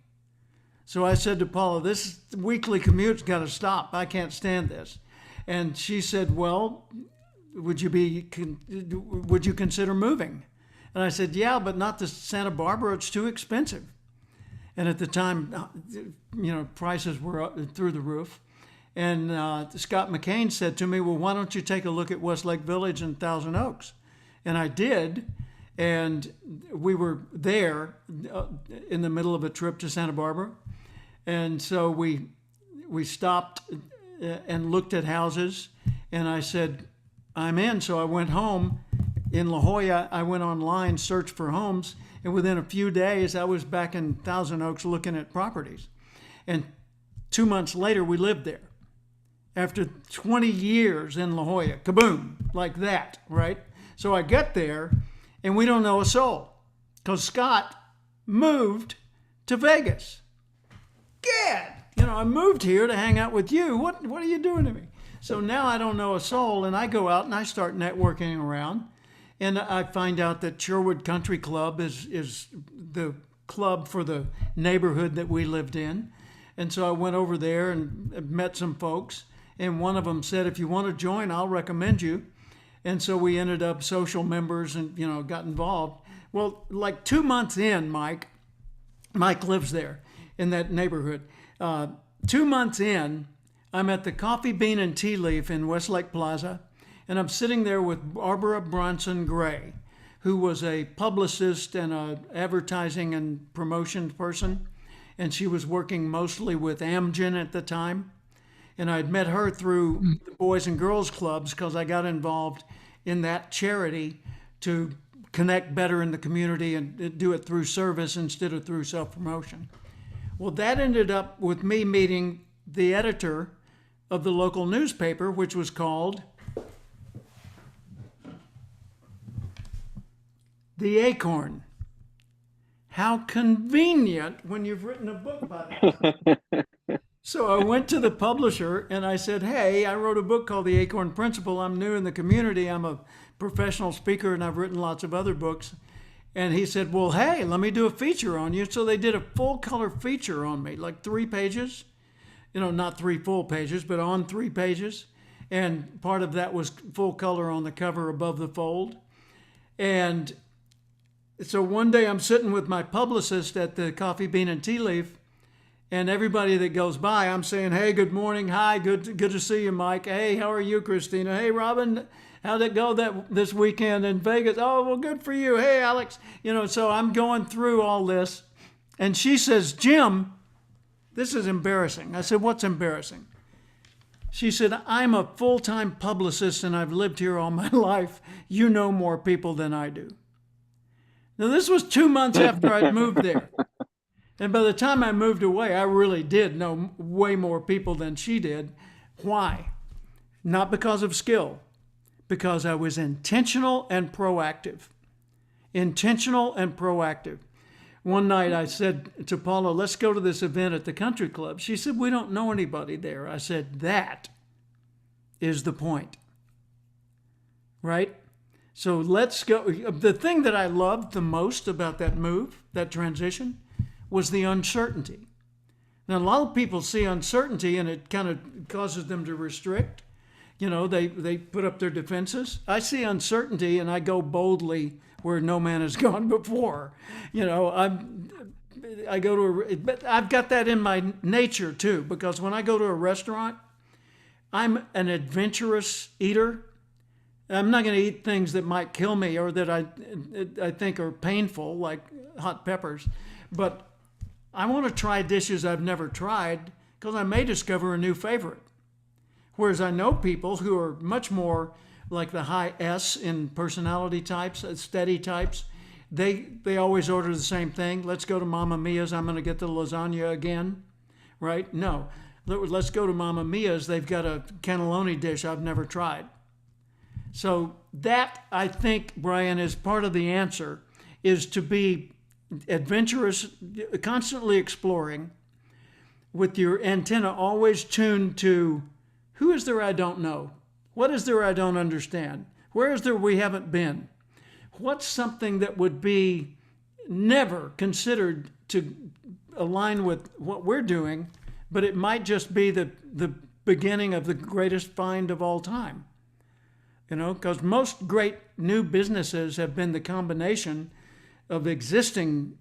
So I said to Paula, this weekly commute's got to stop. I can't stand this. And she said, well, would you consider moving? And I said, yeah, but not to Santa Barbara. It's too expensive. And at the time, prices were up through the roof. And Scott McCain said to me, well, why don't you take a look at Westlake Village and Thousand Oaks? And I did. And we were there in the middle of a trip to Santa Barbara. And so we stopped and looked at houses. And I said, I'm in. So I went home. In La Jolla, I went online, searched for homes. And within a few days, I was back in Thousand Oaks looking at properties. And 2 months later, we lived there. After 20 years in La Jolla, kaboom, like that, right? So I get there, and we don't know a soul, because Scott moved to Vegas. Gad, I moved here to hang out with you. What are you doing to me? So now I don't know a soul, and I go out and I start networking around, and I find out that Sherwood Country Club is the club for the neighborhood that we lived in. And so I went over there and met some folks. And one of them said, if you want to join, I'll recommend you. And so we ended up social members and, got involved. Well, like 2 months in, Mike lives there in that neighborhood. 2 months in, I'm at the Coffee Bean and Tea Leaf in Westlake Plaza. And I'm sitting there with Barbara Bronson Gray, who was a publicist and an advertising and promotion person. And she was working mostly with Amgen at the time. And I'd met her through the Boys and Girls Clubs because I got involved in that charity to connect better in the community and do it through service instead of through self-promotion. Well, that ended up with me meeting the editor of the local newspaper, which was called The Acorn. How convenient when you've written a book by that. So I went to the publisher and I said, hey, I wrote a book called The Acorn Principle. I'm new in the community. I'm a professional speaker and I've written lots of other books. And he said, well, hey, let me do a feature on you. So they did a full color feature on me, like 3 pages, not 3 full pages, but on 3 pages. And part of that was full color on the cover above the fold. And so one day I'm sitting with my publicist at the Coffee Bean and Tea Leaf, and everybody that goes by, I'm saying, hey, good morning. Hi, good to see you, Mike. Hey, how are you, Christina? Hey, Robin, how'd it go this weekend in Vegas? Oh, well, good for you. Hey, Alex. So I'm going through all this. And she says, Jim, this is embarrassing. I said, what's embarrassing? She said, I'm a full-time publicist and I've lived here all my life. You know more people than I do. Now, this was 2 months after I'd moved there. And by the time I moved away, I really did know way more people than she did. Why? Not because of skill, because I was intentional and proactive. Intentional and proactive. One night I said to Paula, let's go to this event at the country club. She said, we don't know anybody there. I said, that is the point. Right? So let's go. The thing that I loved the most about that move, that transition, was the uncertainty. Now, a lot of people see uncertainty and it kind of causes them to restrict. You know, they put up their defenses. I see uncertainty and I go boldly where no man has gone before. You know, I go to but I've got that in my nature too, because when I go to a restaurant, I'm an adventurous eater. I'm not going to eat things that might kill me or that I think are painful, like hot peppers. But I want to try dishes I've never tried because I may discover a new favorite. Whereas I know people who are much more like the high S in personality types, steady types. They always order the same thing. Let's go to Mamma Mia's. I'm going to get the lasagna again, right? No, let's go to Mamma Mia's. They've got a cannelloni dish I've never tried. So that, I think, Brian, is part of the answer, is to be adventurous, constantly exploring, with your antenna always tuned to who is there I don't know? What is there I don't understand? Where is there we haven't been? What's something that would be never considered to align with what we're doing, but it might just be the beginning of the greatest find of all time? You know, because most great new businesses have been the combination of existing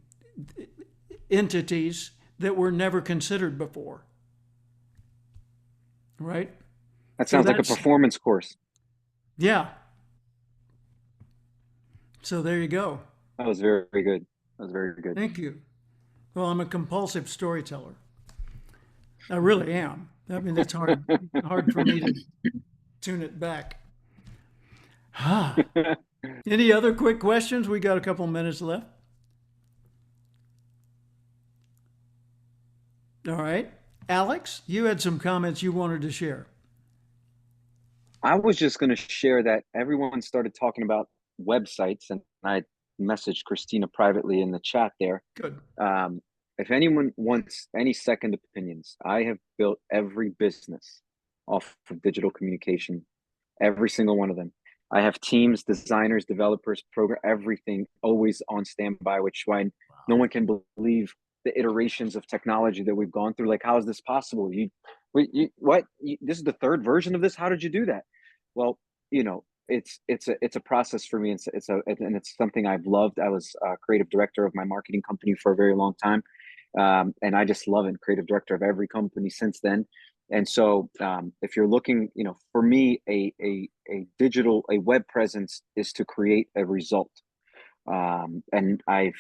entities that were never considered before. Right? That sounds like a performance course. Yeah. So there you go. That was very, very good. That was very good. Thank you. Well, I'm a compulsive storyteller. I really am. I mean, it's hard for me to tune it back. Any other quick questions? We got a couple minutes left. All right. Alex, you had some comments you wanted to share. I was just going to share that everyone started talking about websites, and I messaged Christina privately in the chat there. Good. If anyone wants any second opinions, I have built every business off of digital communication, every single one of them. I have teams, designers, developers, everything always on standby, which why no one can believe the iterations of technology that we've gone through. Like, how is this possible? This is the third version of this. How did you do that? Well, you know, it's a process for me. And it's something I've loved. I was a creative director of my marketing company for a very long time. And I just love it. Creative director of every company since then. And so if you're looking, you know, for me, a web presence is to create a result. And I've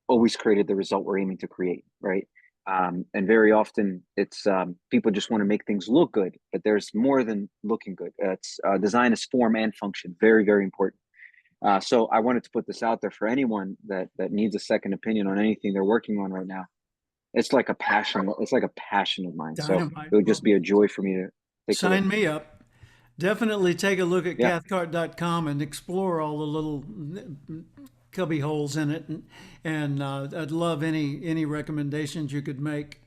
always created the result we're aiming to create, right? And very often it's people just want to make things look good, but there's more than looking good. It's design is form and function, very, very important. So I wanted to put this out there for anyone that needs a second opinion on anything they're working on right now. It's like a passion. It's like a passion of mine. Dynamite. So it would just be a joy for me to take sign me up. Definitely take a look at cathcart.com and explore all the little cubby holes in it, and I'd love any recommendations you could make.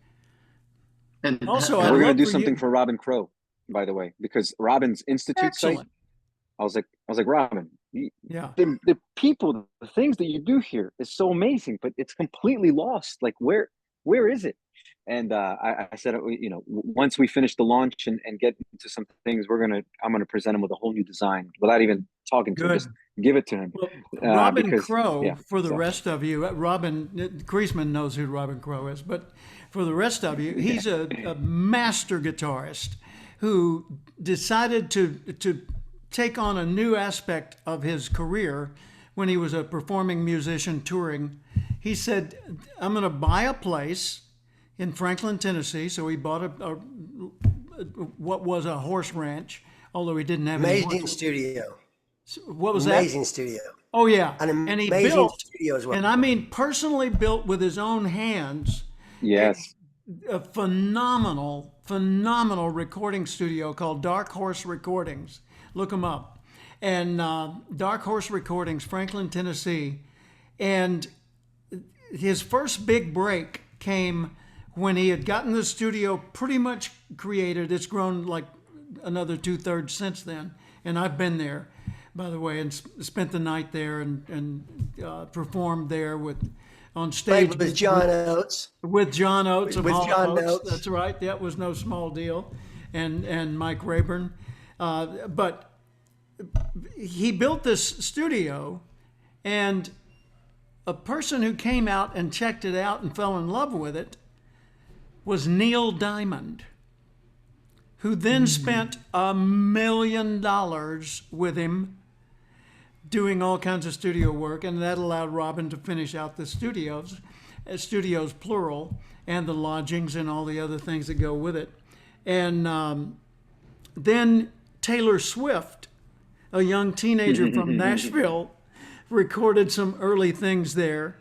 And also, we're going to do something for Robin Crow, by the way, because Robin's Institute site. I was like, Robin, the people, the things that you do here is so amazing, but it's completely lost. Like, where is it? And I said, you know, once we finish the launch and get into some things, I'm gonna present him with a whole new design without even talking to him. Just give it to him. Well, Robin Crow, for the rest of you, Robin Kreisman knows who Robin Crow is, but for the rest of you, he's a master guitarist who decided to take on a new aspect of his career when he was a performing musician touring. He said, I'm going to buy a place. in Franklin, Tennessee. So he bought what was a horse ranch, although he didn't have any Amazing horses. studio. What was that? Amazing studio. Oh yeah, An and he amazing built, studio as well. and I mean personally built with his own hands, Yes. a phenomenal recording studio called Dark Horse Recordings. Look them up, and Dark Horse Recordings, Franklin, Tennessee, and his first big break came when he had gotten the studio pretty much created. It's grown like another 2/3 since then, and I've been there, by the way, and spent the night there and performed there on stage Played with John Oates. with John Oates of With Hall John Oates. Oates. That's right. That was no small deal, and Mike Rayburn, but he built this studio, and a person who came out and checked it out and fell in love with it was Neil Diamond, who then spent $1 million with him doing all kinds of studio work, and that allowed Robin to finish out the studios plural, and the lodgings and all the other things that go with it. And then Taylor Swift, a young teenager from Nashville, recorded some early things there,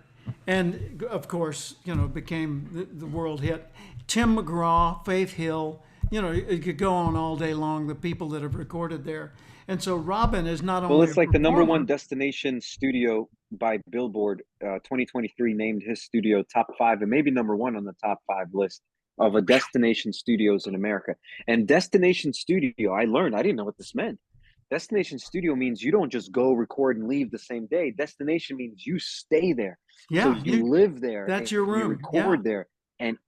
and of course, became the world hit. Tim McGraw, Faith Hill, it could go on all day long, the people that have recorded there. And so Robin is not only Well, it's like the number performer, one destination studio by Billboard. 2023 named his studio top 5, and maybe number 1 on the top 5 list of a destination studios in America. And destination studio, I learned, I didn't know what this meant. Destination studio means you don't just go record and leave the same day. Destination means you stay there. Yeah, So you live there. that's and your you room. record there. And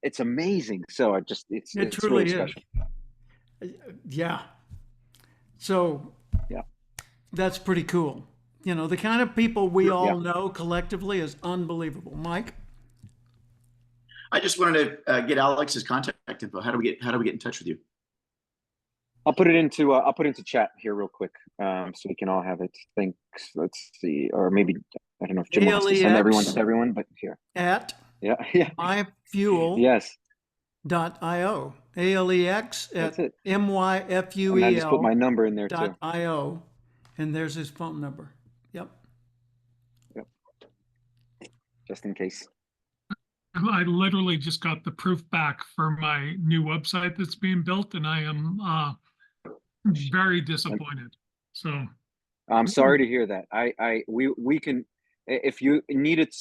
it's amazing. So it's truly really is. special. Yeah. So Yeah. that's pretty cool. The kind of people we all Yeah. know collectively is unbelievable. Mike? I just wanted to get Alex's contact info. How do we get in touch with you? I'll put it into chat here real quick, so we can all have it. Thanks. Let's see, or maybe I don't know if Jim wants to send everyone to everyone, but here. At Yeah. myfuel.io. Yes. ALEX That's at it. And I just put my number in there too. .io, and there's his phone number. Yep. Just in case. I literally just got the proof back for my new website that's being built, and I am very disappointed. So I'm sorry to hear that. We can, if you need it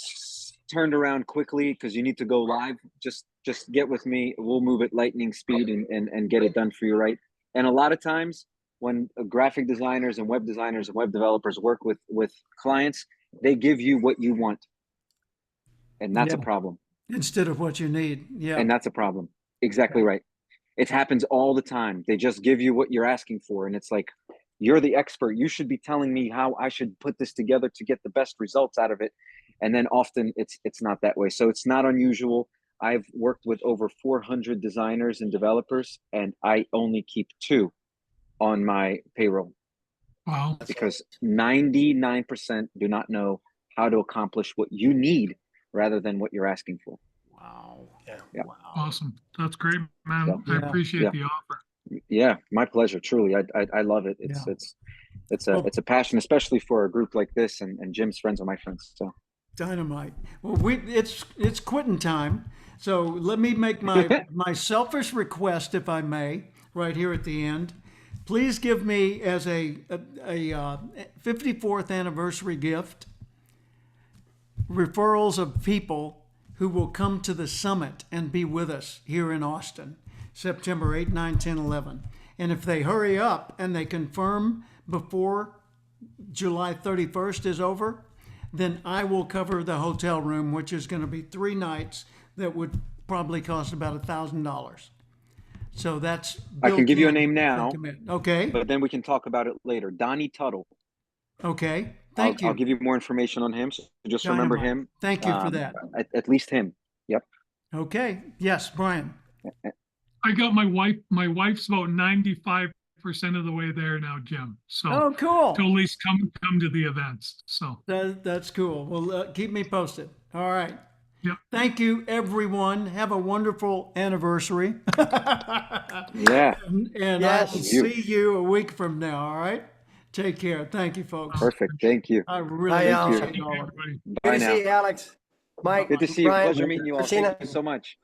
turned around quickly because you need to go live, just get with me. We'll move at lightning speed and get it done for you, right? And a lot of times when graphic designers and web developers work with clients, they give you what you want. And that's a problem. Instead of what you need. Yeah. And that's a problem. Exactly right. It happens all the time. They just give you what you're asking for. And it's like, you're the expert. You should be telling me how I should put this together to get the best results out of it. And then often it's not that way. So it's not unusual. I've worked with over 400 designers and developers, and I only keep 2 on my payroll. wow. Because 99% do not know how to accomplish what you need rather than what you're asking for. Wow. Yeah. Wow. Awesome. That's great, man. So, I appreciate yeah. the offer. Yeah, my pleasure. Truly, I love it. It's a passion, especially for a group like this. And Jim's friends are my friends. So Dynamite. Well, it's quitting time. So let me make my selfish request, if I may, right here at the end. Please give me as a 54th anniversary gift referrals of people who will come to the summit and be with us here in Austin, September 8, 9, 10, 11. And if they hurry up and they confirm before July 31st is over, then I will cover the hotel room, which is going to be 3 nights that would probably cost about $1,000. So that's I can give you a name built in. now. Okay. But then we can talk about it later. Donnie Tuttle. Okay. Thank you. I'll give you more information on him. So just remember him. Thank you for that. At least him. Yep. Okay. Yes, Brian. I got my wife's about 95% of the way there now, Jim. So Oh, cool. to at least come to the events. So That's cool. Well, keep me posted. All right. Thank you, everyone. Have a wonderful anniversary. Yeah, And I will Yes. see you a week from now. All right. Take care. Thank you, folks. perfect. Thank you. I really Bye, y'all. appreciate all of you. Everybody. Good Bye to now. see you, Alex. Mike, Good to see you. Brian, Pleasure meeting you all. Christina. Thank you so much.